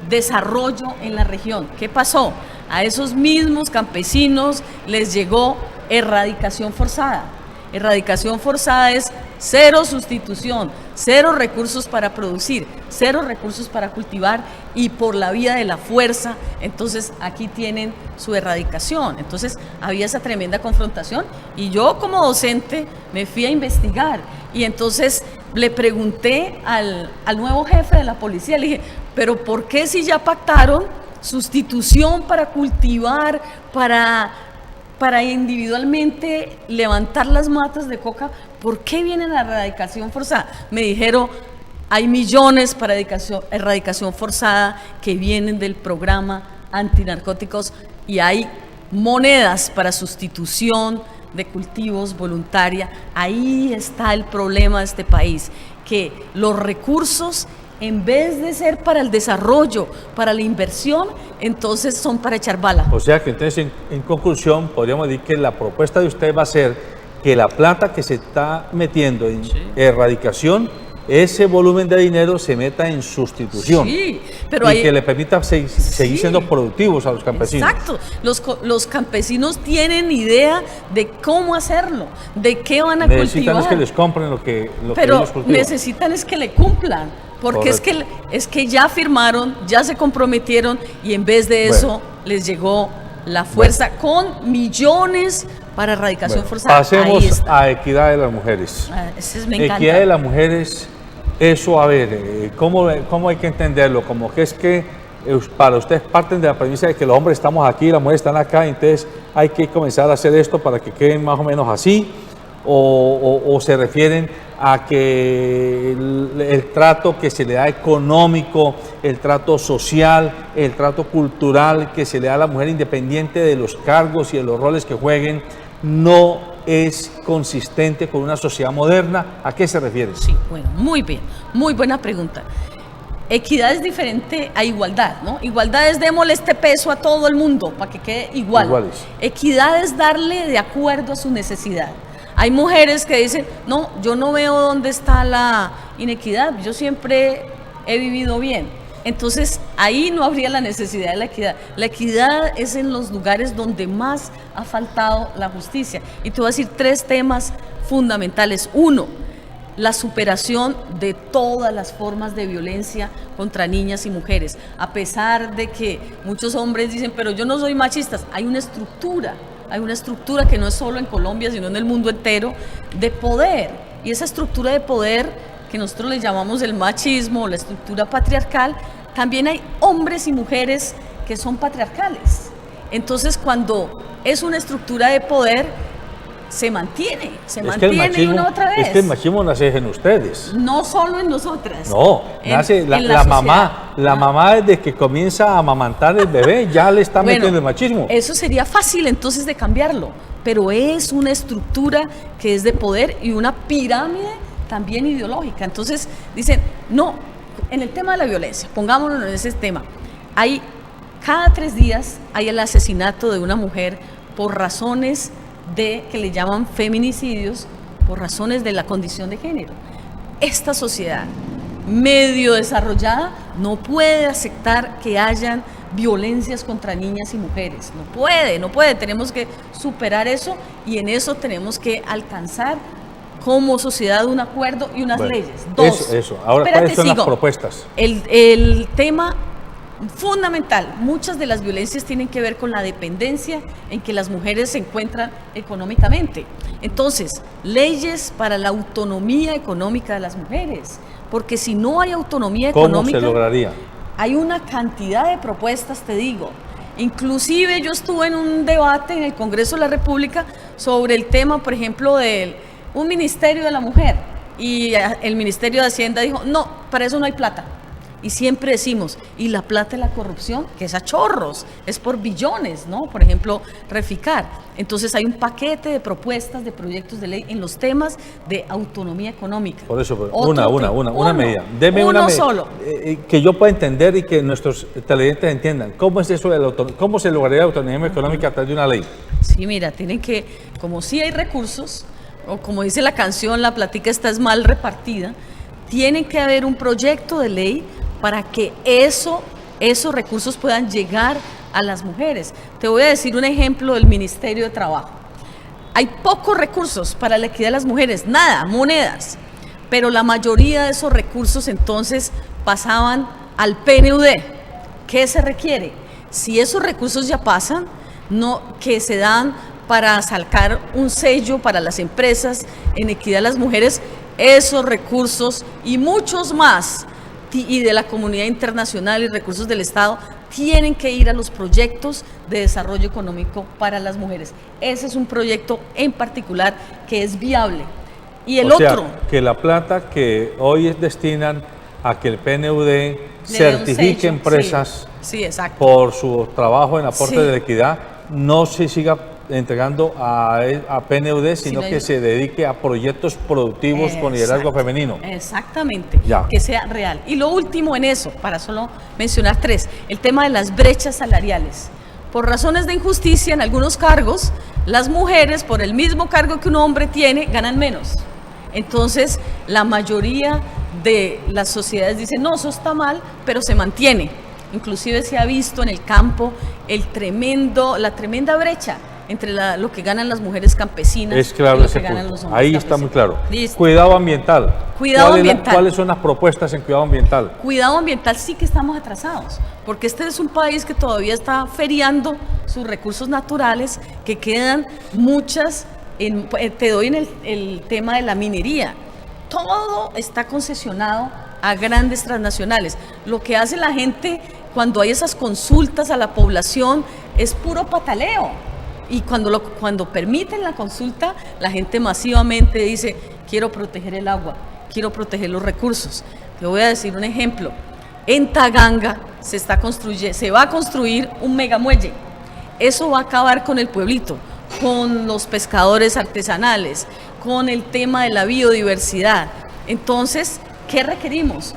desarrollo en la región. ¿Qué pasó? A esos mismos campesinos les llegó erradicación forzada. Erradicación forzada es cero sustitución, cero recursos para producir, cero recursos para cultivar y por la vía de la fuerza. Entonces aquí tienen su erradicación. Entonces había esa tremenda confrontación y yo como docente me fui a investigar y entonces le pregunté al nuevo jefe de la policía, le dije, pero ¿por qué si ya pactaron sustitución para cultivar, para individualmente levantar las matas de coca, ¿por qué viene la erradicación forzada? Me dijeron, hay millones para erradicación forzada que vienen del programa antinarcóticos y hay monedas para sustitución de cultivos voluntaria. Ahí está el problema de este país, que los recursos, en vez de ser para el desarrollo, para la inversión, entonces son para echar bala. O sea que entonces en conclusión podríamos decir que la propuesta de usted va a ser que la plata que se está metiendo en erradicación, ese volumen de dinero se meta en sustitución. Sí, pero y que le permita seguir siendo productivos a los campesinos. Exacto, los campesinos tienen idea de cómo hacerlo, de qué van a necesitan cultivar. Es que les compren lo que pero ellos cultivan. Necesitan es que le cumplan, porque es que ya firmaron, ya se comprometieron y en vez de eso les llegó la fuerza con millones para erradicación forzada. Pasemos a equidad de las mujeres. Me encanta. Equidad de las mujeres, eso, a ver, ¿cómo hay que entenderlo? Como que es que para ustedes parten de la premisa de que los hombres estamos aquí, las mujeres están acá, entonces hay que comenzar a hacer esto para que queden más o menos así, o se refieren a que el trato que se le da económico, el trato social, el trato cultural que se le da a la mujer independiente de los cargos y de los roles que jueguen, no es consistente con una sociedad moderna? ¿A qué se refiere? Sí, bueno, muy bien, muy buena pregunta. Equidad es diferente a igualdad, ¿no? Igualdad es démosle este peso a todo el mundo para que quede igual. Iguales. Equidad es darle de acuerdo a su necesidad. Hay mujeres que dicen, no, yo no veo dónde está la inequidad, yo siempre he vivido bien. Entonces, ahí no habría la necesidad de la equidad. La equidad es en los lugares donde más ha faltado la justicia. Y te voy a decir 3 temas fundamentales. 1, la superación de todas las formas de violencia contra niñas y mujeres. A pesar de que muchos hombres dicen, pero yo no soy machista, hay una estructura que no es solo en Colombia, sino en el mundo entero, de poder. Y esa estructura de poder, que nosotros le llamamos el machismo, la estructura patriarcal, también hay hombres y mujeres que son patriarcales. Entonces, cuando es una estructura de poder, se mantiene una otra vez. Es que el machismo nace en ustedes. No solo en nosotras. No, nace la mamá. La mamá desde que comienza a amamantar el bebé ya le está metiendo el machismo. Eso sería fácil entonces de cambiarlo, pero es una estructura que es de poder y una pirámide también ideológica. Entonces dicen, no, en el tema de la violencia, pongámonos en ese tema, cada 3 días hay el asesinato de una mujer por razones que le llaman feminicidios, por razones de la condición de género. Esta sociedad medio desarrollada no puede aceptar que hayan violencias contra niñas y mujeres. No puede. Tenemos que superar eso y en eso tenemos que alcanzar como sociedad un acuerdo y unas leyes. 2. Eso. Ahora, ¿cuáles son las propuestas? El tema fundamental, muchas de las violencias tienen que ver con la dependencia en que las mujeres se encuentran económicamente. Entonces, leyes para la autonomía económica de las mujeres, porque si no hay autonomía económica, ¿cómo se lograría? Hay una cantidad de propuestas, te digo. Inclusive yo estuve en un debate en el Congreso de la República sobre el tema, por ejemplo, de un ministerio de la mujer, y el Ministerio de Hacienda dijo, no, para eso no hay plata. Y siempre decimos, y la plata de la corrupción, que es a chorros, es por billones, ¿no? Por ejemplo, Reficar. Entonces hay un paquete de propuestas, de proyectos de ley en los temas de autonomía económica. Por eso, una medida. Deme uno una medida solo. Que yo pueda entender y que nuestros televidentes entiendan. ¿Cómo es eso cómo se lograría la autonomía económica a través de una ley? Sí, mira, tienen que, como sí hay recursos, o como dice la canción, la platica está es mal repartida, tiene que haber un proyecto de ley para que esos recursos puedan llegar a las mujeres. Te voy a decir un ejemplo del Ministerio de Trabajo. Hay pocos recursos para la equidad de las mujeres, nada, monedas, pero la mayoría de esos recursos entonces pasaban al PNUD. ¿Qué se requiere? Si esos recursos ya pasan, que se dan para sacar un sello para las empresas en equidad de las mujeres, esos recursos y muchos más, y de la comunidad internacional y recursos del Estado, tienen que ir a los proyectos de desarrollo económico para las mujeres. Ese es un proyecto en particular que es viable. Y el otro, que la plata que hoy destinan a que el PNUD certifique empresas por su trabajo en aporte de la equidad, no se siga entregando a PNUD, sino que se dedique a proyectos productivos con liderazgo femenino. Exactamente, que sea real. Y lo último en eso, para solo mencionar 3, el tema de las brechas salariales. Por razones de injusticia en algunos cargos, las mujeres, por el mismo cargo que un hombre tiene, ganan menos. Entonces, la mayoría de las sociedades dicen, no, eso está mal, pero se mantiene. Inclusive se ha visto en el campo la tremenda brecha entre lo que ganan las mujeres campesinas y lo que ganan los hombres. Ahí está muy claro. Listo. Cuidado ambiental. ¿Cuáles son las propuestas en cuidado ambiental? Cuidado ambiental sí que estamos atrasados, porque este es un país que todavía está feriando sus recursos naturales, que quedan muchas, te doy en el tema de la minería. Todo está concesionado a grandes transnacionales. Lo que hace la gente cuando hay esas consultas a la población es puro pataleo. Y cuando permiten la consulta, la gente masivamente dice, quiero proteger el agua, quiero proteger los recursos. Te voy a decir un ejemplo. En Taganga se va a construir un megamuelle. Eso va a acabar con el pueblito, con los pescadores artesanales, con el tema de la biodiversidad. Entonces, ¿qué requerimos?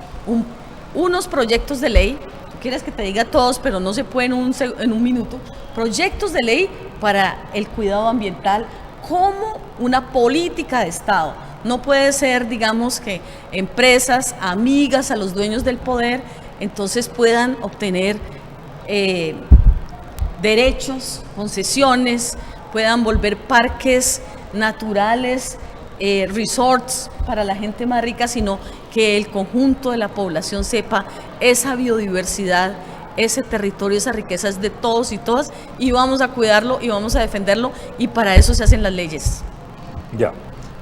Unos proyectos de ley, tú quieres que te diga todos, pero no se puede en un minuto, proyectos de ley para el cuidado ambiental como una política de Estado. No puede ser, digamos, que empresas amigas a los dueños del poder, entonces puedan obtener derechos, concesiones, puedan volver parques naturales, resorts para la gente más rica, sino que el conjunto de la población sepa esa biodiversidad, ese territorio, esa riqueza es de todos y todas, y vamos a cuidarlo y vamos a defenderlo, y para eso se hacen las leyes. Ya,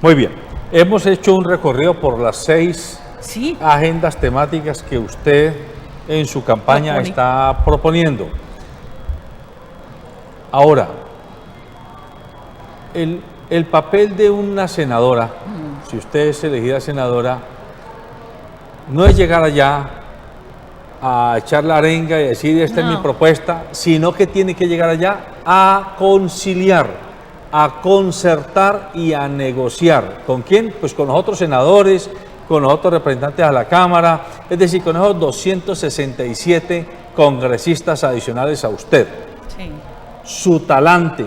muy bien. Hemos hecho un recorrido por las 6 agendas temáticas que usted en su campaña está proponiendo. Ahora, el papel de una senadora, si usted es elegida senadora, no es llegar allá a echar la arenga y decir esta es mi propuesta, sino que tiene que llegar allá a conciliar, a concertar y a negociar. ¿Con quién? Pues con los otros senadores, con los otros representantes a la Cámara, es decir, con esos 267 congresistas adicionales a usted. Sí. Su talante,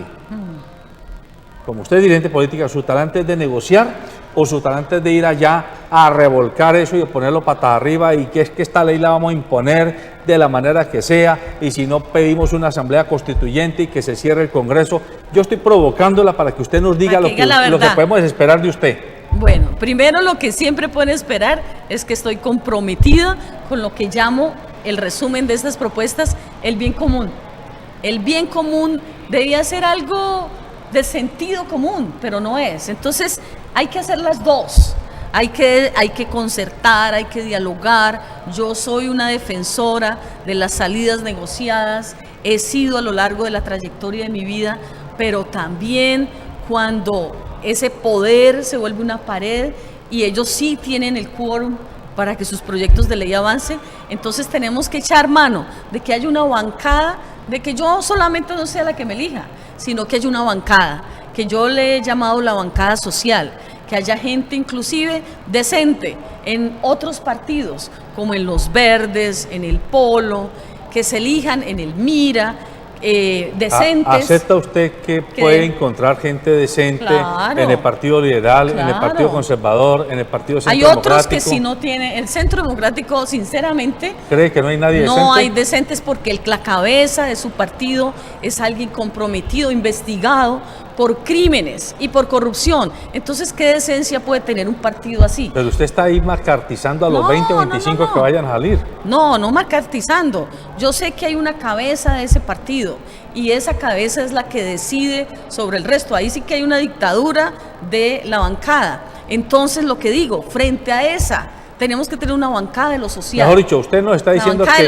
como usted es dirigente política, ¿su talante es de negociar o su talante es de ir allá a revolcar eso y de ponerlo patas arriba y que es que esta ley la vamos a imponer de la manera que sea y si no pedimos una asamblea constituyente y que se cierre el Congreso? Yo estoy provocándola para que usted nos diga lo que podemos esperar de usted. Bueno, primero lo que siempre pueden esperar es que estoy comprometida con lo que llamo el resumen de estas propuestas, el bien común. El bien común debía ser algo de sentido común, pero no es. Entonces hay que hacer las dos. Hay que concertar, hay que dialogar. Yo soy una defensora de las salidas negociadas. He sido a lo largo de la trayectoria de mi vida, pero también cuando ese poder se vuelve una pared y ellos sí tienen el quórum para que sus proyectos de ley avancen, entonces tenemos que echar mano de que haya una bancada, de que yo solamente no sea la que me elija, sino que haya una bancada, que yo le he llamado la bancada social, que haya gente inclusive decente en otros partidos, como en los Verdes, en el Polo, que se elijan en el Mira, decentes. ¿Acepta usted que puede encontrar gente decente en el Partido Liberal, en el Partido Conservador, en el Partido Centro Democrático? Hay otros que si no tiene, el Centro Democrático sinceramente... ¿Cree que no hay nadie decente? No hay decentes porque la cabeza de su partido es alguien comprometido, investigado por crímenes y por corrupción. Entonces, ¿qué decencia puede tener un partido así? Pero usted está ahí macartizando a los 20 o 25 que vayan a salir. No macartizando. Yo sé que hay una cabeza de ese partido y esa cabeza es la que decide sobre el resto. Ahí sí que hay una dictadura de la bancada. Entonces, lo que digo, frente a esa, tenemos que tener una bancada de lo social. Mejor dicho, usted nos está diciendo que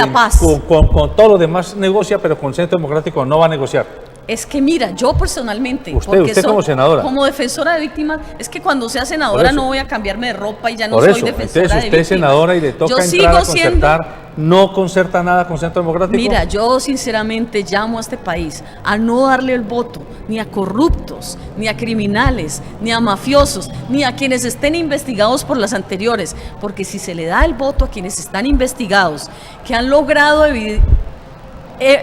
con todo lo demás negocia, pero con Centro Democrático no va a negociar. Es que mira, yo personalmente, usted como senadora, como defensora de víctimas, es que cuando sea senadora no voy a cambiarme de ropa y ya no soy defensora de víctimas. Entonces usted es senadora y le toca entrar a concertar, ¿no concerta nada con Centro Democrático? Mira, yo sinceramente llamo a este país a no darle el voto ni a corruptos, ni a criminales, ni a mafiosos, ni a quienes estén investigados por las anteriores, porque si se le da el voto a quienes están investigados, que han logrado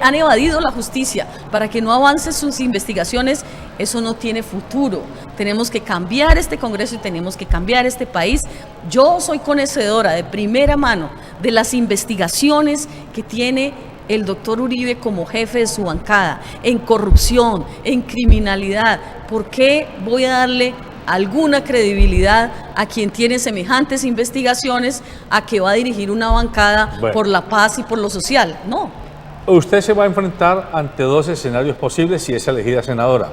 han evadido la justicia para que no avancen sus investigaciones, eso no tiene futuro. Tenemos que cambiar este Congreso y tenemos que cambiar este país. Yo soy conocedora de primera mano de las investigaciones que tiene el doctor Uribe como jefe de su bancada en corrupción, en criminalidad. ¿Por qué voy a darle alguna credibilidad a quien tiene semejantes investigaciones a que va a dirigir una bancada por la paz y por lo social? No. Usted se va a enfrentar ante dos escenarios posibles si es elegida senadora.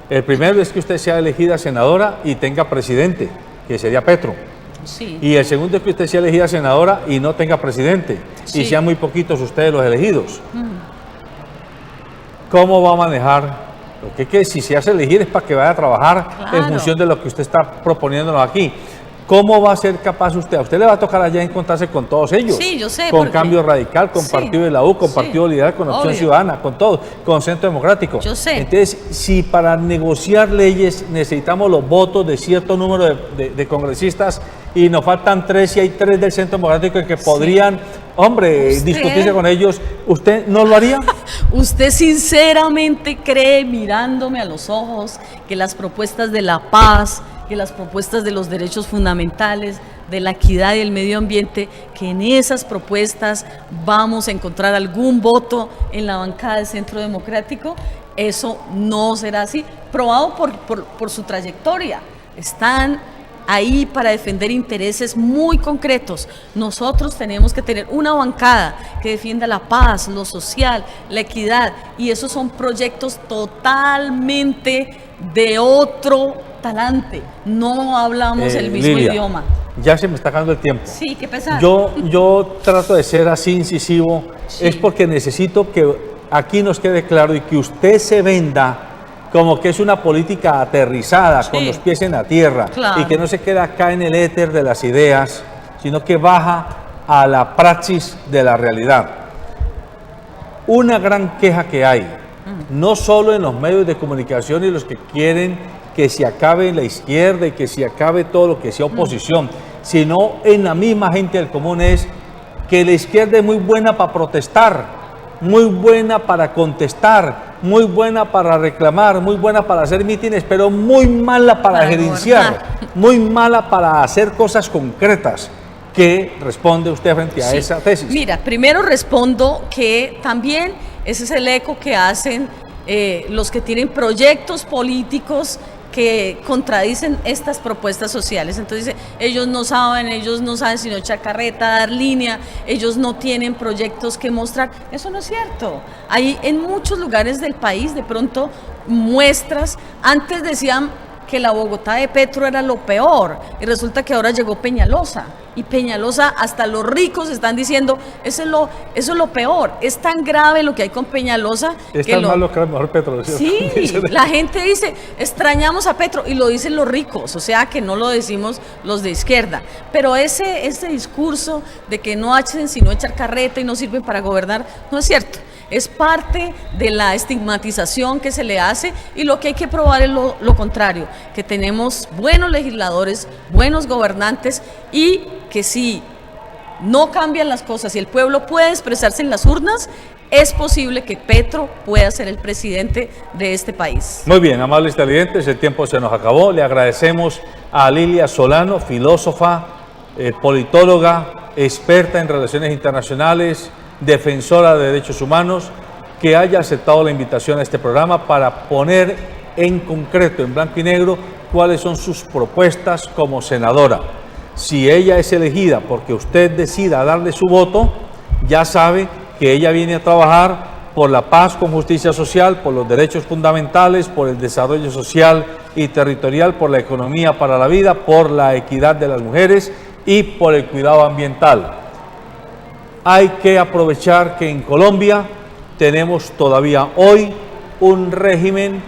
El primero es que usted sea elegida senadora y tenga presidente, que sería Petro. Sí. Y el segundo es que usted sea elegida senadora y no tenga presidente, y sean muy poquitos ustedes los elegidos. ¿Cómo va a manejar Lo que si se hace elegir es para que vaya a trabajar en Claro. función de lo que usted está proponiéndonos aquí. ¿Cómo va a ser capaz usted? A usted le va a tocar allá encontrarse con todos ellos. Sí, yo sé, Con porque- Cambio Radical, con Sí, Partido de la U, con sí, Partido Liberal, con Opción obvio. Ciudadana, con todos, con Centro Democrático. Yo sé. Entonces, si para negociar leyes necesitamos los votos de cierto número de congresistas y nos faltan 3 y hay 3 del Centro Democrático que podrían, hombre, Usted- discutirse con ellos, ¿usted no lo haría? ¿Usted sinceramente cree, mirándome a los ojos, que las propuestas de la paz, que las propuestas de los derechos fundamentales, de la equidad y el medio ambiente, que en esas propuestas vamos a encontrar algún voto en la bancada del Centro Democrático? Eso no será así, probado por su trayectoria. Están ahí para defender intereses muy concretos. Nosotros tenemos que tener una bancada que defienda la paz, lo social, la equidad, y esos son proyectos totalmente de otro talante. No hablamos el mismo Lilia, idioma. ya se me está acabando el tiempo. Sí, qué pesar. Yo trato de ser así incisivo, Sí. es porque necesito que aquí nos quede claro y que usted se venda como que es una política aterrizada, Sí. con los pies en la tierra, Claro. y que no se queda acá en el éter de las ideas, sino que baja a la praxis de la realidad. Una gran queja que hay, no solo en los medios de comunicación y los que quieren que se acabe la izquierda y que se acabe todo lo que sea oposición, sino en la misma gente del común, es que la izquierda es muy buena para protestar, muy buena para contestar, muy buena para reclamar, muy buena para hacer mítines, pero muy mala para gerenciar, gobernar. muy mala para hacer cosas concretas. ¿Qué responde usted frente a Sí. esa tesis? Mira, primero respondo que también ese es el eco que hacen los que tienen proyectos políticos que contradicen estas propuestas sociales. Entonces, ellos no saben sino echar carreta, dar línea, ellos no tienen proyectos que mostrar. Eso no es cierto. Hay en muchos lugares del país de pronto muestras. Antes decían que la Bogotá de Petro era lo peor y resulta que ahora llegó Peñalosa y Peñalosa, hasta los ricos están diciendo eso es lo peor. Es tan grave lo que hay con Peñalosa Es que tan malo que era mejor Petro. ¿Cierto? Sí, Dicen. la gente dice, extrañamos a Petro, y lo dicen los ricos, o sea que no lo decimos los de izquierda. Pero ese discurso de que no hacen sino echar carreta y no sirven para gobernar, no es cierto. Es parte de la estigmatización que se le hace, y lo que hay que probar es lo contrario, que tenemos buenos legisladores, buenos gobernantes, y que si no cambian las cosas y el pueblo puede expresarse en las urnas, es posible que Petro pueda ser el presidente de este país. Muy bien, amables televidentes, el tiempo se nos acabó. Le agradecemos a Lilia Solano, filósofa, politóloga, experta en relaciones internacionales, defensora de derechos humanos, que haya aceptado la invitación a este programa para poner en concreto, en blanco y negro, cuáles son sus propuestas como senadora. Si ella es elegida porque usted decida darle su voto, ya sabe que ella viene a trabajar por la paz con justicia social, por los derechos fundamentales, por el desarrollo social y territorial, por la economía para la vida, por la equidad de las mujeres y por el cuidado ambiental. Hay que aprovechar que en Colombia tenemos todavía hoy un régimen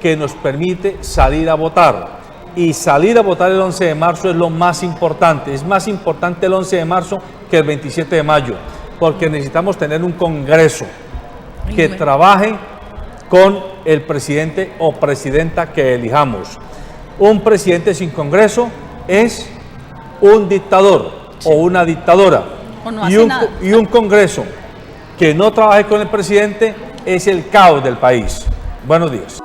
que nos permite salir a votar. Y salir a votar el 11 de marzo es lo más importante. Es más importante el 11 de marzo que el 27 de mayo, porque necesitamos tener un Congreso que trabaje con el presidente o presidenta que elijamos. Un presidente sin Congreso es un dictador o una dictadora. O no hace nada. Y un Congreso que no trabaje con el presidente es el caos del país. Buenos días.